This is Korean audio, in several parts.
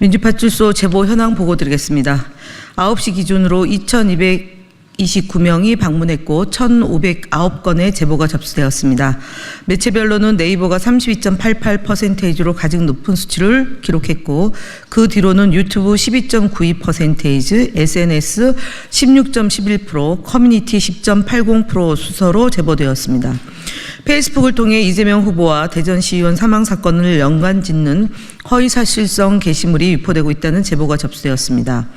민주파출소 제보 현황 보고 드리겠습니다. 9시 기준으로 2,229명이 방문했고 1,509건의 제보가 접수되었습니다. 매체별로는 네이버가 32.88%로 가장 높은 수치를 기록했고 그 뒤로는 유튜브 12.92%, SNS 16.11%, 커뮤니티 10.80% 순서로 제보되었습니다. 페이스북을 통해 이재명 후보와 대전시의원 사망 사건을 연관짓는 허위사실성 게시물이 유포되고 있다는 제보가 접수되었습니다.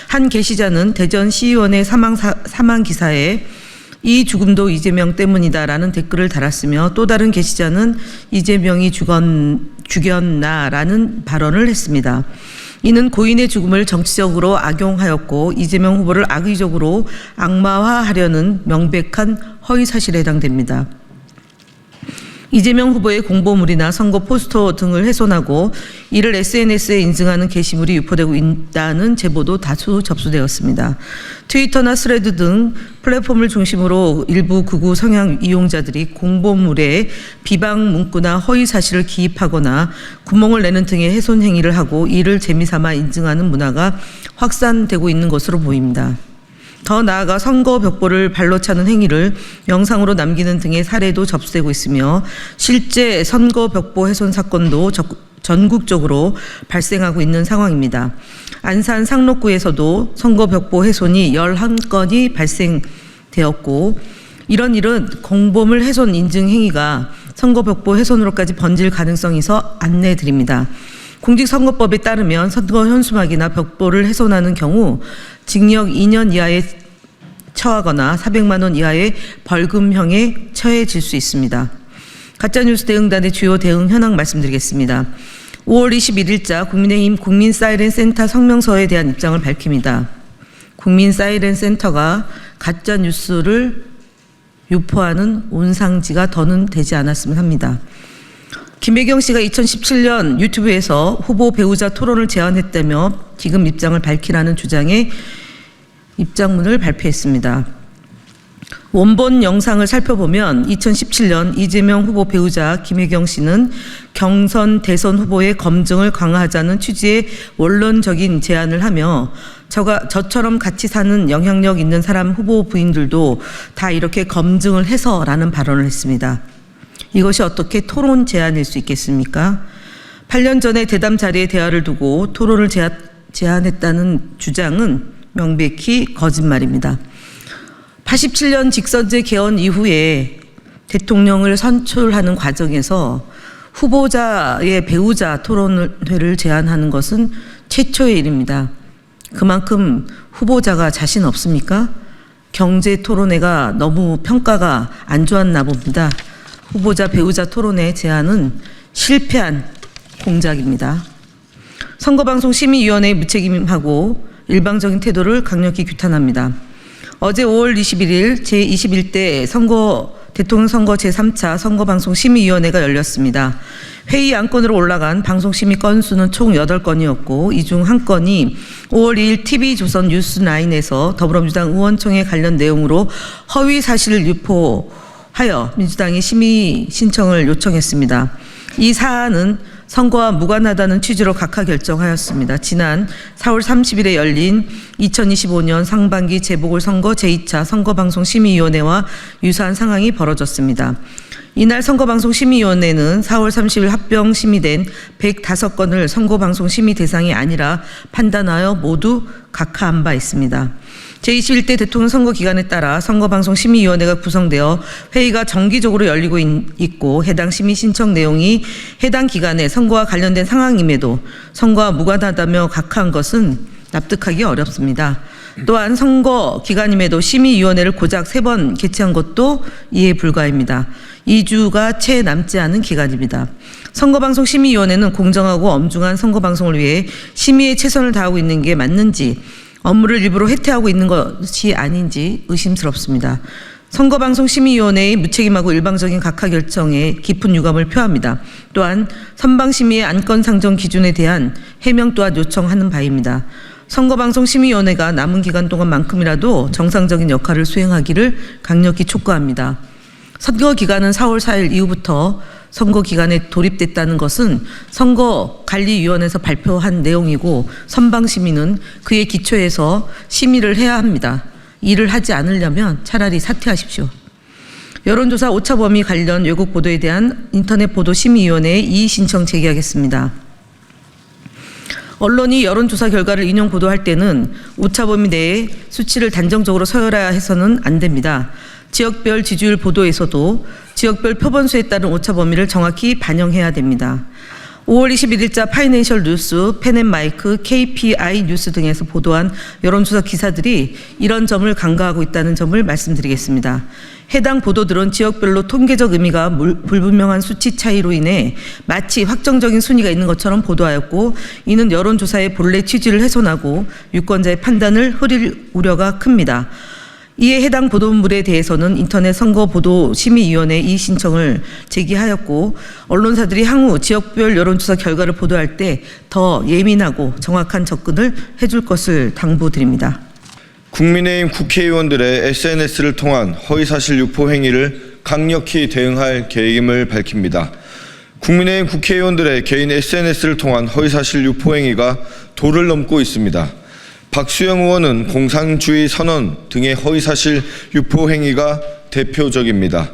한 게시자는 대전시의원의 사망 기사에 이 죽음도 이재명 때문이다라는 댓글을 달았으며 또 다른 게시자는 이재명이 죽였나라는 발언을 했습니다. 이는 고인의 죽음을 정치적으로 악용하였고 이재명 후보를 악의적으로 악마화하려는 명백한 허위사실에 해당됩니다. 이재명 후보의 공보물이나 선거 포스터 등을 훼손하고 이를 SNS에 인증하는 게시물이 유포되고 있다는 제보도 다수 접수되었습니다. 트위터나 스레드 등 플랫폼을 중심으로 일부 극우 성향 이용자들이 공보물에 비방 문구나 허위 사실을 기입하거나 구멍을 내는 등의 훼손 행위를 하고 이를 재미삼아 인증하는 문화가 확산되고 있는 것으로 보입니다. 더 나아가 선거 벽보를 발로 차는 행위를 영상으로 남기는 등의 사례도 접수되고 있으며 실제 선거 벽보 훼손 사건도 전국적으로 발생하고 있는 상황입니다. 안산 상록구에서도 선거 벽보 훼손이 11건이 발생되었고 이런 일은 공보물 훼손 인증 행위가 선거 벽보 훼손으로까지 번질 가능성이 있어 안내드립니다. 공직선거법에 따르면 선거 현수막이나 벽보를 훼손하는 경우 징역 2년 이하에 처하거나 400만 원 이하의 벌금형에 처해질 수 있습니다. 가짜뉴스 대응단의 주요 대응 현황 말씀드리겠습니다. 5월 21일자 국민의힘 국민사이렌센터 성명서에 대한 입장을 밝힙니다. 국민사이렌센터가 가짜뉴스를 유포하는 온상지가 더는 되지 않았으면 합니다. 김혜경 씨가 2017년 유튜브에서 후보 배우자 토론을 제안했다며 지금 입장을 밝히라는 주장의 입장문을 발표했습니다. 원본 영상을 살펴보면 2017년 이재명 후보 배우자 김혜경 씨는 경선 대선 후보의 검증을 강화하자는 취지의 원론적인 제안을 하며 저처럼 같이 사는 영향력 있는 사람 후보 부인들도 다 이렇게 검증을 해서라는 발언을 했습니다. 이것이 어떻게 토론 제안일 수 있겠습니까? 8년 전에 대담 자리에 대화를 두고 토론을 제안했다는 주장은 명백히 거짓말입니다. 87년 직선제 개헌 이후에 대통령을 선출하는 과정에서 후보자의 배우자 토론회를 제안하는 것은 최초의 일입니다. 그만큼 후보자가 자신 없습니까? 경제 토론회가 너무 평가가 안 좋았나 봅니다. 후보자 배우자 토론회 제안은 실패한 공작입니다. 선거방송심의위원회의 무책임하고 일방적인 태도를 강력히 규탄합니다. 어제 5월 21일 제21대 대통령 선거 제3차 선거방송심의위원회가 열렸습니다. 회의 안건으로 올라간 방송심의 건수는 총 8건이었고 이 중 한 건이 5월 2일 TV조선 뉴스9에서 더불어민주당 의원총회 관련 내용으로 허위 사실을 유포하여 민주당이 심의 신청을 요청했습니다. 이 사안은 선거와 무관하다는 취지로 각하 결정하였습니다. 지난 4월 30일에 열린 2025년 상반기 재보궐선거 제2차 선거방송심의위원회와 유사한 상황이 벌어졌습니다. 이날 선거방송심의위원회는 4월 30일 합병 심의된 105건을 선거방송심의 대상이 아니라 판단하여 모두 각하한 바 있습니다. 제21대 대통령 선거 기간에 따라 선거방송심의위원회가 구성되어 회의가 정기적으로 열리고 있고 해당 심의 신청 내용이 해당 기간에 선거와 관련된 상황임에도 선거와 무관하다며 각하한 것은 납득하기 어렵습니다. 또한 선거 기간임에도 심의위원회를 고작 3번 개최한 것도 이해 불가합니다. 2주가 채 남지 않은 기간입니다. 선거방송심의위원회는 공정하고 엄중한 선거방송을 위해 심의에 최선을 다하고 있는 게 맞는지 업무를 일부러 해태하고 있는 것이 아닌지 의심스럽습니다. 선거방송심의위원회의 무책임하고 일방적인 각하 결정에 깊은 유감을 표합니다. 또한 선방심의의 안건 상정 기준에 대한 해명 또한 요청하는 바입니다. 선거방송심의위원회가 남은 기간 동안만큼이라도 정상적인 역할을 수행하기를 강력히 촉구합니다. 선거 기간은 4월 4일 이후부터 선거 기간에 돌입됐다는 것은 선거관리위원회에서 발표한 내용이고 선방 시민은 그에 기초해서 심의를 해야 합니다. 이를 하지 않으려면 차라리 사퇴하십시오. 여론조사 오차 범위 관련 왜곡 보도에 대한 인터넷 보도 심의위원회에 이의 신청 제기하겠습니다. 언론이 여론조사 결과를 인용 보도할 때는 오차 범위 내에 수치를 단정적으로 서열화해서는 안 됩니다. 지역별 지지율 보도에서도 지역별 표본수에 따른 오차 범위를 정확히 반영해야 됩니다. 5월 21일자 파이낸셜 뉴스, 펜앤마이크, KPI 뉴스 등에서 보도한 여론조사 기사들이 이런 점을 간과하고 있다는 점을 말씀드리겠습니다. 해당 보도들은 지역별로 통계적 의미가 불분명한 수치 차이로 인해 마치 확정적인 순위가 있는 것처럼 보도하였고, 이는 여론조사의 본래 취지를 훼손하고 유권자의 판단을 흐릴 우려가 큽니다. 이에 해당 보도물에 대해서는 인터넷 선거보도심의위원회에 이 신청을 제기하였고, 언론사들이 향후 지역별 여론조사 결과를 보도할 때 더 예민하고 정확한 접근을 해줄 것을 당부드립니다. 국민의힘 국회의원들의 SNS를 통한 허위사실 유포 행위를 강력히 대응할 계획임을 밝힙니다. 국민의힘 국회의원들의 개인 SNS를 통한 허위사실 유포 행위가 도를 넘고 있습니다. 박수영 의원은 공산주의 선언 등의 허위사실 유포 행위가 대표적입니다.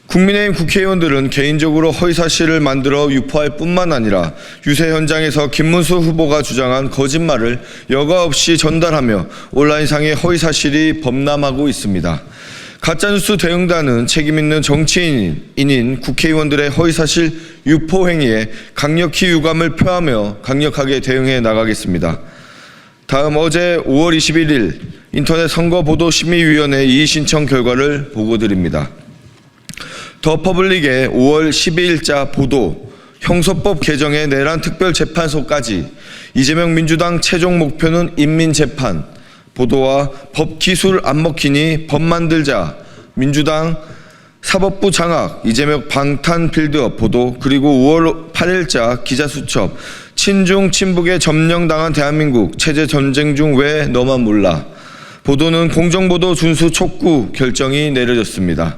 국민의힘 국회의원들은 개인적으로 허위사실을 만들어 유포할 뿐만 아니라 유세 현장에서 김문수 후보가 주장한 거짓말을 여과 없이 전달하며 온라인상의 허위사실이 범람하고 있습니다. 가짜뉴스 대응단은 책임있는 정치인인 국회의원들의 허위사실 유포 행위에 강력히 유감을 표하며 강력하게 대응해 나가겠습니다. 다음 어제 5월 21일 인터넷 선거보도심의위원회 이의 신청 결과를 보고드립니다. 더 퍼블릭의 5월 12일자 보도, 형소법 개정의 내란 특별재판소까지 이재명 민주당 최종 목표는 인민재판, 보도와 법 기술 안 먹히니 법 만들자, 민주당 사법부 장악, 이재명 방탄 빌드업 보도, 그리고 5월 8일자 기자수첩, 친중 친북에 점령당한 대한민국, 체제 전쟁 중 왜 너만 몰라 보도는 공정보도 준수 촉구 결정이 내려졌습니다.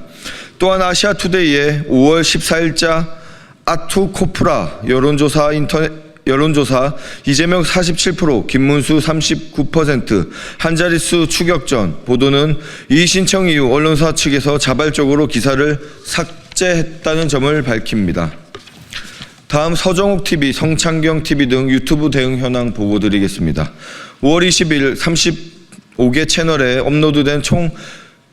또한 아시아투데이의 5월 14일자 아투코프라 여론조사 이재명 47%, 김문수 39% 한자릿수 추격전 보도는 이 신청 이후 언론사 측에서 자발적으로 기사를 삭제했다는 점을 밝힙니다. 다음 서정욱 TV, 성창경 TV 등 유튜브 대응 현황 보고드리겠습니다. 5월 20일 35개 채널에 업로드된 총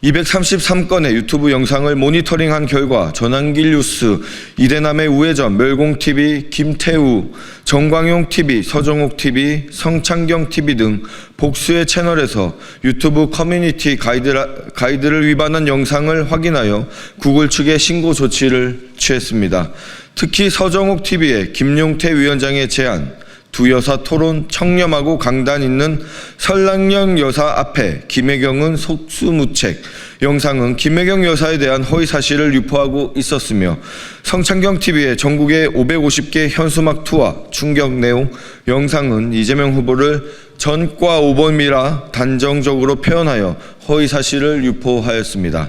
233건의 유튜브 영상을 모니터링한 결과 전환길 뉴스, 이대남의 우회전, 멸공TV, 김태우, 정광용TV, 서정욱TV, 성창경TV 등 복수의 채널에서 유튜브 커뮤니티 가이드를 위반한 영상을 확인하여 구글 측에 신고 조치를 취했습니다. 특히 서정욱TV의 김용태 위원장의 제안, 두 여사 토론 청렴하고 강단 있는 설랑령 여사 앞에 김혜경은 속수무책 영상은 김혜경 여사에 대한 허위 사실을 유포하고 있었으며, 성창경TV의 전국의 550개 현수막 투하 충격 내용 영상은 이재명 후보를 전과 오범이라 단정적으로 표현하여 허위 사실을 유포하였습니다.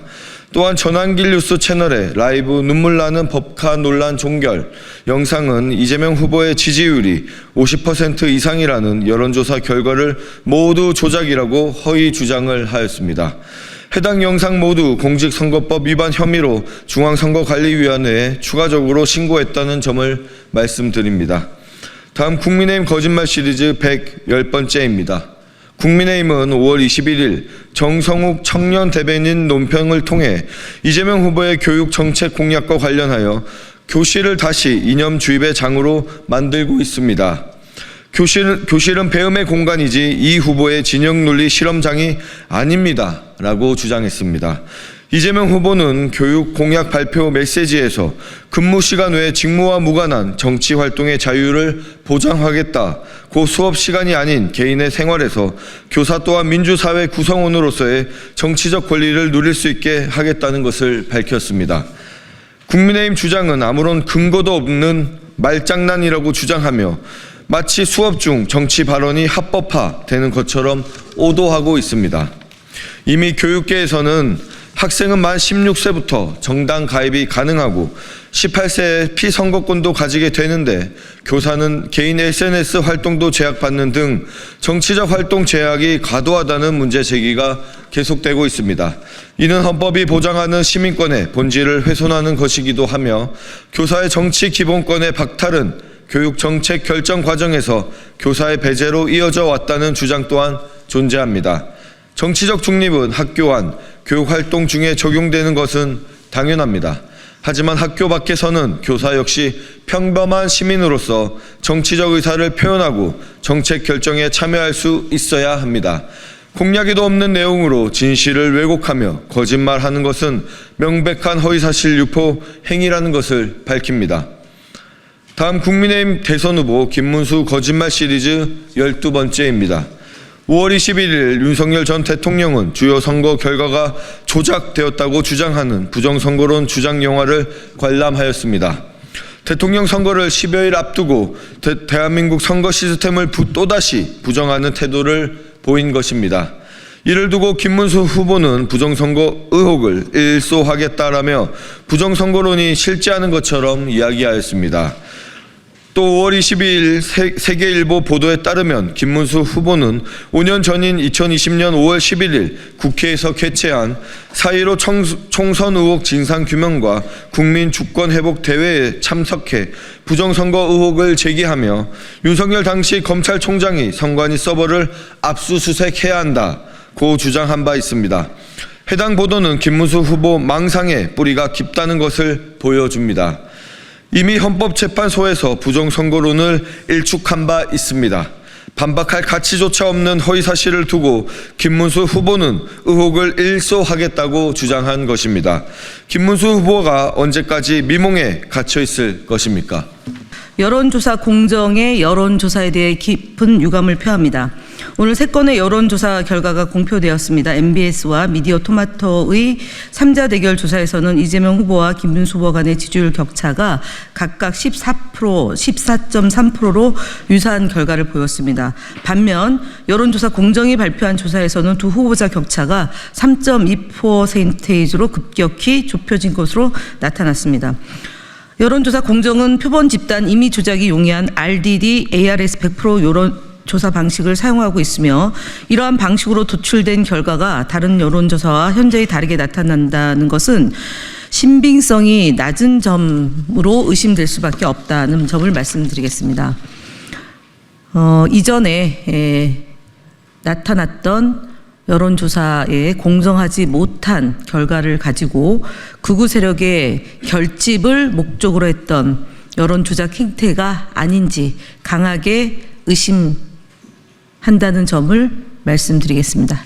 또한 전환길 뉴스 채널의 라이브 눈물 나는 법카 논란 종결 영상은 이재명 후보의 지지율이 50% 이상이라는 여론조사 결과를 모두 조작이라고 허위 주장을 하였습니다. 해당 영상 모두 공직선거법 위반 혐의로 중앙선거관리위원회에 추가적으로 신고했다는 점을 말씀드립니다. 다음 국민의힘 거짓말 시리즈 110번째입니다. 국민의힘은 5월 21일 정성욱 청년 대변인 논평을 통해 이재명 후보의 교육 정책 공약과 관련하여 교실을 다시 이념 주입의 장으로 만들고 있습니다. 교실은 배움의 공간이지 이 후보의 진영 논리 실험장이 아닙니다 라고 주장했습니다. 이재명 후보는 교육 공약 발표 메시지에서 근무 시간 외 직무와 무관한 정치 활동의 자유를 보장하겠다, 고 수업 시간이 아닌 개인의 생활에서 교사 또한 민주사회 구성원으로서의 정치적 권리를 누릴 수 있게 하겠다는 것을 밝혔습니다. 국민의힘 주장은 아무런 근거도 없는 말장난이라고 주장하며 마치 수업 중 정치 발언이 합법화되는 것처럼 오도하고 있습니다. 이미 교육계에서는 학생은 만 16세부터 정당 가입이 가능하고 18세에 피선거권도 가지게 되는데 교사는 개인 SNS 활동도 제약받는 등 정치적 활동 제약이 과도하다는 문제 제기가 계속되고 있습니다. 이는 헌법이 보장하는 시민권의 본질을 훼손하는 것이기도 하며 교사의 정치 기본권의 박탈은 교육 정책 결정 과정에서 교사의 배제로 이어져 왔다는 주장 또한 존재합니다. 정치적 중립은 학교 안 교육 활동 중에 적용되는 것은 당연합니다. 하지만 학교 밖에서는 교사 역시 평범한 시민으로서 정치적 의사를 표현하고 정책 결정에 참여할 수 있어야 합니다. 공약에도 없는 내용으로 진실을 왜곡하며 거짓말하는 것은 명백한 허위사실 유포 행위라는 것을 밝힙니다. 다음 국민의힘 대선 후보 김문수 거짓말 시리즈 12번째입니다. 5월 21일 윤석열 전 대통령은 주요 선거 결과가 조작되었다고 주장하는 부정선거론 주장 영화를 관람하였습니다. 대통령 선거를 10여일 앞두고 대한민국 선거 시스템을 또다시 부정하는 태도를 보인 것입니다. 이를 두고 김문수 후보는 부정선거 의혹을 일소하겠다라며 부정선거론이 실제하는 것처럼 이야기하였습니다. 또 5월 22일 세계일보 보도에 따르면 김문수 후보는 5년 전인 2020년 5월 11일 국회에서 개최한 4.15 총선 의혹 진상규명과 국민주권회복대회에 참석해 부정선거 의혹을 제기하며 윤석열 당시 검찰총장이 선관위 서버를 압수수색해야 한다고 주장한 바 있습니다. 해당 보도는 김문수 후보 망상에 뿌리가 깊다는 것을 보여줍니다. 이미 헌법재판소에서 부정선거론을 일축한 바 있습니다. 반박할 가치조차 없는 허위사실을 두고 김문수 후보는 의혹을 일소하겠다고 주장한 것입니다. 김문수 후보가 언제까지 미몽에 갇혀 있을 것입니까? 여론조사 공정의 여론조사에 대해 깊은 유감을 표합니다. 오늘 3건의 여론조사 결과가 공표되었습니다. MBS와 미디어토마토의 3자 대결 조사에서는 이재명 후보와 김문수 후보 간의 지지율 격차가 각각 14%, 14.3%로 유사한 결과를 보였습니다. 반면 여론조사 공정이 발표한 조사에서는 두 후보자 격차가 3.2%로 급격히 좁혀진 것으로 나타났습니다. 여론조사 공정은 표본 집단 임의 조작이 용이한 RDD, ARS 100% 여론조사 방식을 사용하고 있으며 이러한 방식으로 도출된 결과가 다른 여론조사와 현저히 다르게 나타난다는 것은 신빙성이 낮은 점으로 의심될 수밖에 없다는 점을 말씀드리겠습니다. 이전에 나타났던 여론조사에 공정하지 못한 결과를 가지고 극우 세력의 결집을 목적으로 했던 여론조작 행태가 아닌지 강하게 의심한다는 점을 말씀드리겠습니다.